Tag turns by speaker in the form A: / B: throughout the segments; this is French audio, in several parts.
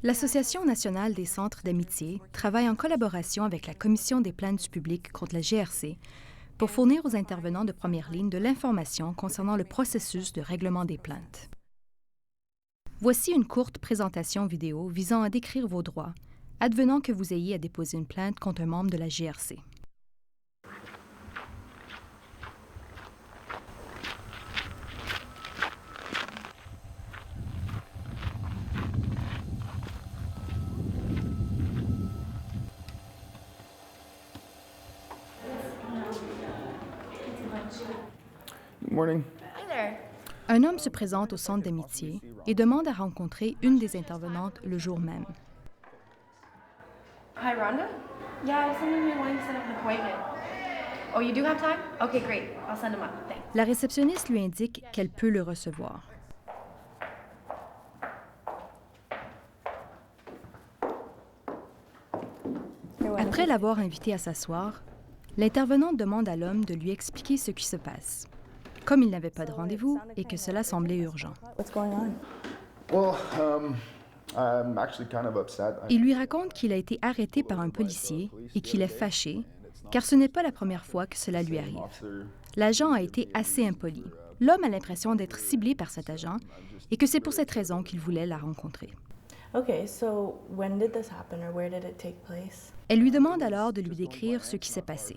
A: L'Association nationale des centres d'amitié travaille en collaboration avec la Commission des plaintes du public contre la GRC pour fournir aux intervenants de première ligne de l'information concernant le processus de règlement des plaintes. Voici une courte présentation vidéo visant à décrire vos droits, advenant que vous ayez à déposer une plainte contre un membre de la GRC.
B: Good morning.
C: Hi there.
A: Un homme se présente au centre d'amitié et demande à rencontrer une des intervenantes le jour même.
C: Hi, Rhonda? Yeah, I was sending you wanting to set up an appointment. Oh, you do have time? Okay, great. I'll send him up. Thanks.
A: La réceptionniste lui indique qu'elle peut le recevoir. Après l'avoir invité à s'asseoir, l'intervenante demande à l'homme de lui expliquer ce qui se passe, comme il n'avait pas de rendez-vous et que cela semblait urgent.
C: What's going on?
B: Well, I'm actually kind of upset.
A: Il lui raconte qu'il a été arrêté par un policier et qu'il est fâché, car ce n'est pas la première fois que cela lui arrive. L'agent a été assez impoli. L'homme a l'impression d'être ciblé par cet agent et que c'est pour cette raison qu'il voulait la rencontrer.
C: Okay, so when did this happen or where did it take place?
A: Elle lui demande alors de lui décrire ce qui s'est passé.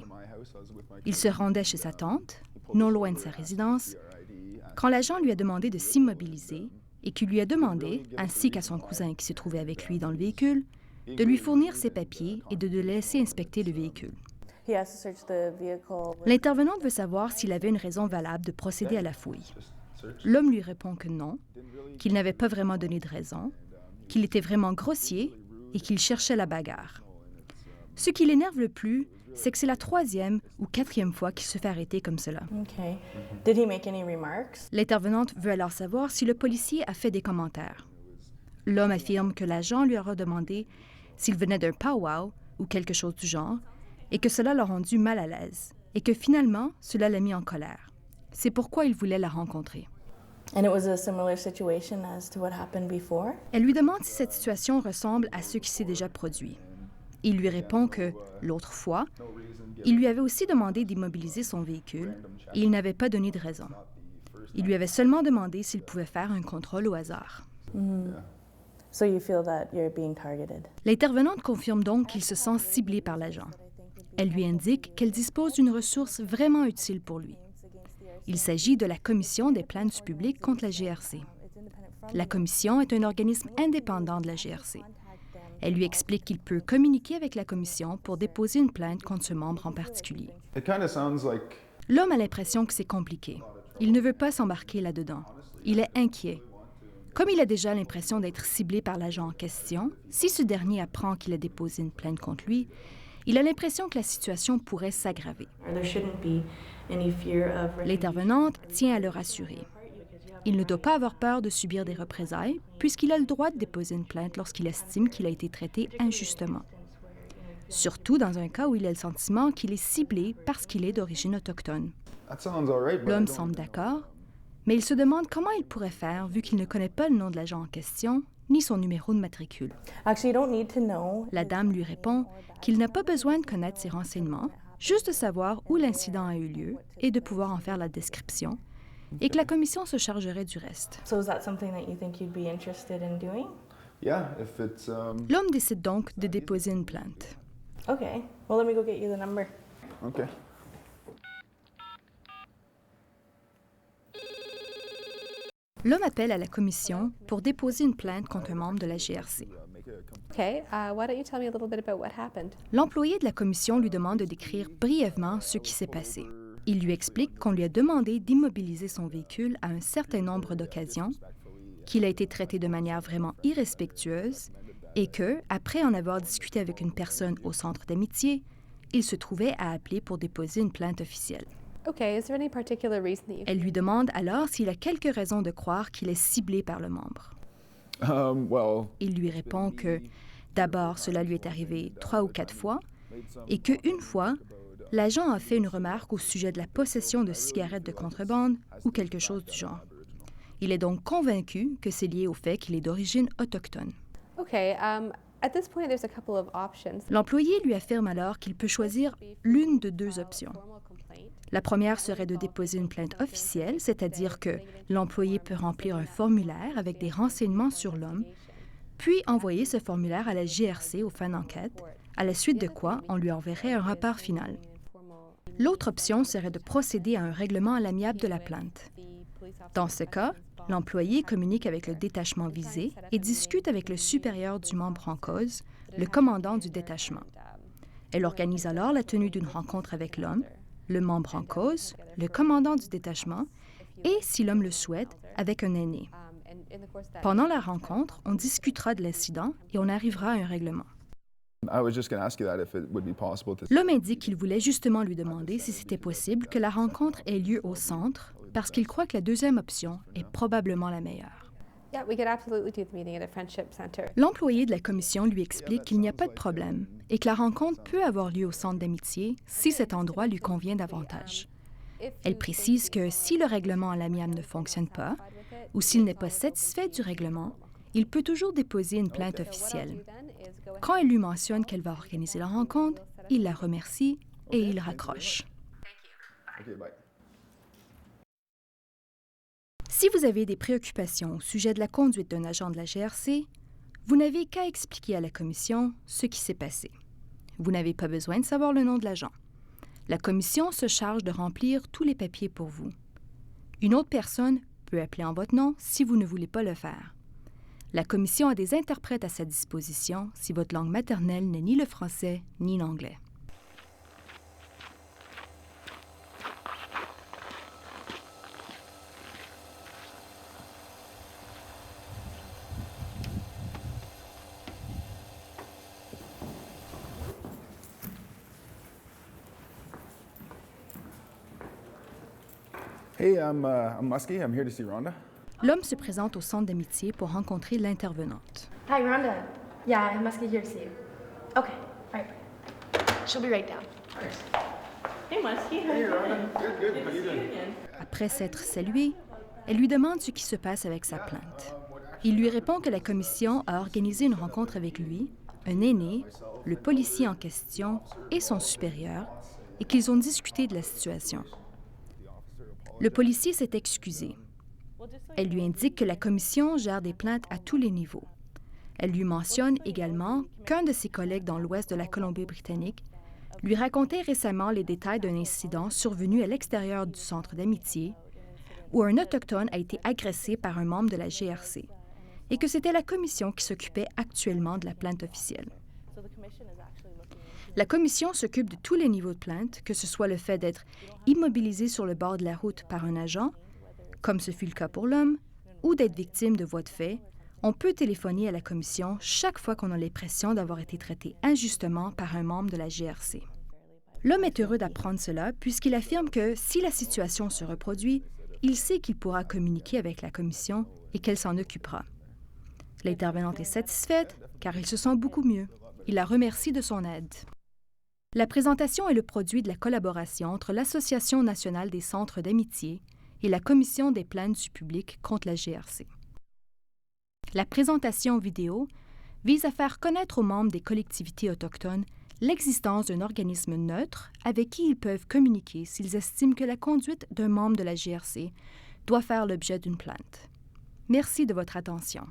A: Il se rendait chez sa tante, non loin de sa résidence, quand l'agent lui a demandé de s'immobiliser et qu'il lui a demandé, ainsi qu'à son cousin qui se trouvait avec lui dans le véhicule, de lui fournir ses papiers et de le laisser inspecter le véhicule.
C: He has to search the vehicle.
A: L'intervenante veut savoir s'il avait une raison valable de procéder à la fouille. L'homme lui répond que non, qu'il n'avait pas vraiment donné de raison, qu'il était vraiment grossier et qu'il cherchait la bagarre. Ce qui l'énerve le plus, c'est que c'est la 3e ou 4e fois qu'il se fait arrêter comme cela.
C: Okay. Did he make any remarks?
A: L'intervenante veut alors savoir si le policier a fait des commentaires. L'homme affirme que l'agent lui aura demandé s'il venait d'un powwow ou quelque chose du genre et que cela l'a rendu mal à l'aise et que finalement, cela l'a mis en colère. C'est pourquoi il voulait la rencontrer.
C: And it was a similar situation as to what happened before?
A: Elle lui demande si cette situation ressemble à ce qui s'est déjà produit. Il lui répond que, l'autre fois, il lui avait aussi demandé d'immobiliser son véhicule et il n'avait pas donné de raison. Il lui avait seulement demandé s'il pouvait faire un contrôle au hasard.
C: So you feel that you're being targeted?
A: L'intervenante confirme donc qu'il se sent ciblé par l'agent. Elle lui indique qu'elle dispose d'une ressource vraiment utile pour lui. Il s'agit de la Commission des plaintes du public contre la GRC. La Commission est un organisme indépendant de la GRC. Elle lui explique qu'il peut communiquer avec la Commission pour déposer une plainte contre ce membre en particulier.
B: It kind of sounds like
A: L'homme a l'impression que c'est compliqué. Il ne veut pas s'embarquer là-dedans. Il est inquiet. Comme il a déjà l'impression d'être ciblé par l'agent en question, si ce dernier apprend qu'il a déposé une plainte contre lui, il a l'impression que la situation pourrait s'aggraver.
C: Or there shouldn't be any fear of...
A: L'intervenante tient à le rassurer. Il ne doit pas avoir peur de subir des représailles, puisqu'il a le droit de déposer une plainte lorsqu'il estime qu'il a été traité injustement. Surtout dans un cas où il a le sentiment qu'il est ciblé parce qu'il est d'origine autochtone.
B: that sounds all right, but I
A: L'homme
B: don't-
A: semble d'accord, mais il se demande comment il pourrait faire vu qu'il ne connaît pas le nom de l'agent en question ni son numéro de matricule.
C: Actually, you don't need to know.
A: La dame lui répond qu'il n'a pas besoin de connaître ses renseignements, juste de savoir où l'incident a eu lieu et de pouvoir en faire la description, et que la commission se chargerait du reste.
C: So is that something that you think you'd be interested in doing?
B: Yeah, if it's
A: L'homme décide donc de déposer une plainte.
C: Okay. Well, let me go get you the number.
B: okay.
A: L'homme appelle à la commission pour déposer une plainte contre un membre de la GRC.
D: Okay, why don't you tell me a little bit about what happened?
A: L'employé de la commission lui demande de décrire brièvement ce qui s'est passé. Il lui explique qu'on lui a demandé d'immobiliser son véhicule à un certain nombre d'occasions, qu'il a été traité de manière vraiment irrespectueuse et que, après en avoir discuté avec une personne au centre d'amitié, il se trouvait à appeler pour déposer une plainte officielle.
D: Okay, is there any particular reason that you...
A: Elle lui demande alors s'il a quelques raisons de croire qu'il est ciblé par le membre.
B: Well,
A: Il lui répond que, d'abord, cela lui est arrivé 3 ou 4 fois et qu'une fois, l'agent a fait une remarque au sujet de la possession de cigarettes de contrebande ou quelque chose du genre. Il est donc convaincu que c'est lié au fait qu'il est d'origine autochtone.
D: Okay, at this point, there's a couple of options.
A: L'employé lui affirme alors qu'il peut choisir l'une de deux options. La première serait de déposer une plainte officielle, c'est-à-dire que l'employé peut remplir un formulaire avec des renseignements sur l'homme, puis envoyer ce formulaire à la GRC aux fins d'enquête, à la suite de quoi on lui enverrait un rapport final. L'autre option serait de procéder à un règlement à l'amiable de la plainte. Dans ce cas, l'employé communique avec le détachement visé et discute avec le supérieur du membre en cause, le commandant du détachement. Elle organise alors la tenue d'une rencontre avec l'homme, le membre en cause, le commandant du détachement et, si l'homme le souhaite, avec un aîné. Pendant la rencontre, on discutera de l'incident et on arrivera à un règlement. L'homme indique qu'il voulait justement lui demander si c'était possible que la rencontre ait lieu au centre parce qu'il croit que la deuxième option est probablement la meilleure.
D: Yeah, we could absolutely do the meeting at a friendship center.
A: L'employé de la commission lui explique qu'il n'y a pas de problème et que la rencontre peut avoir lieu au centre d'amitié si cet endroit lui convient davantage. Elle précise que si le règlement à l'amiable ne fonctionne pas ou s'il n'est pas satisfait du règlement, il peut toujours déposer une plainte officielle. Quand elle lui mentionne qu'elle va organiser la rencontre, il la remercie et il raccroche. Si vous avez des préoccupations au sujet de la conduite d'un agent de la GRC, vous n'avez qu'à expliquer à la commission ce qui s'est passé. Vous n'avez pas besoin de savoir le nom de l'agent. La commission se charge de remplir tous les papiers pour vous. Une autre personne peut appeler en votre nom si vous ne voulez pas le faire. La commission a des interprètes à sa disposition si votre langue maternelle n'est ni le français ni l'anglais.
B: Hey, I'm Muskie. I'm here to see Rhonda.
A: L'homme se présente au centre d'amitié pour rencontrer l'intervenante.
C: Hi, Rhonda. Yeah, I must get here to see you. Okay, all right. She'll be right down.
E: Hey, Muskie.
B: Hey, Rhonda. Good. How you doing?
A: Après s'être salué, elle lui demande ce qui se passe avec sa plainte. Il lui répond que la commission a organisé une rencontre avec lui, un aîné, le policier en question et son supérieur, et qu'ils ont discuté de la situation. Le policier s'est excusé. Elle lui indique que la commission gère des plaintes à tous les niveaux. Elle lui mentionne également qu'un de ses collègues dans l'ouest de la Colombie-Britannique lui racontait récemment les détails d'un incident survenu à l'extérieur du centre d'amitié où un autochtone a été agressé par un membre de la GRC et que c'était la commission qui s'occupait actuellement de la plainte officielle. La commission s'occupe de tous les niveaux de plainte, que ce soit le fait d'être immobilisé sur le bord de la route par un agent, comme ce fut le cas pour l'homme, ou d'être victime de voies de fait. On peut téléphoner à la commission chaque fois qu'on a l'impression d'avoir été traité injustement par un membre de la GRC. L'homme est heureux d'apprendre cela puisqu'il affirme que si la situation se reproduit, il sait qu'il pourra communiquer avec la commission et qu'elle s'en occupera. L'intervenante est satisfaite car il se sent beaucoup mieux. Il la remercie de son aide. La présentation est le produit de la collaboration entre l'Association nationale des centres d'amitié et la Commission des plaintes du public contre la GRC. La présentation vidéo vise à faire connaître aux membres des collectivités autochtones l'existence d'un organisme neutre avec qui ils peuvent communiquer s'ils estiment que la conduite d'un membre de la GRC doit faire l'objet d'une plainte. Merci de votre attention.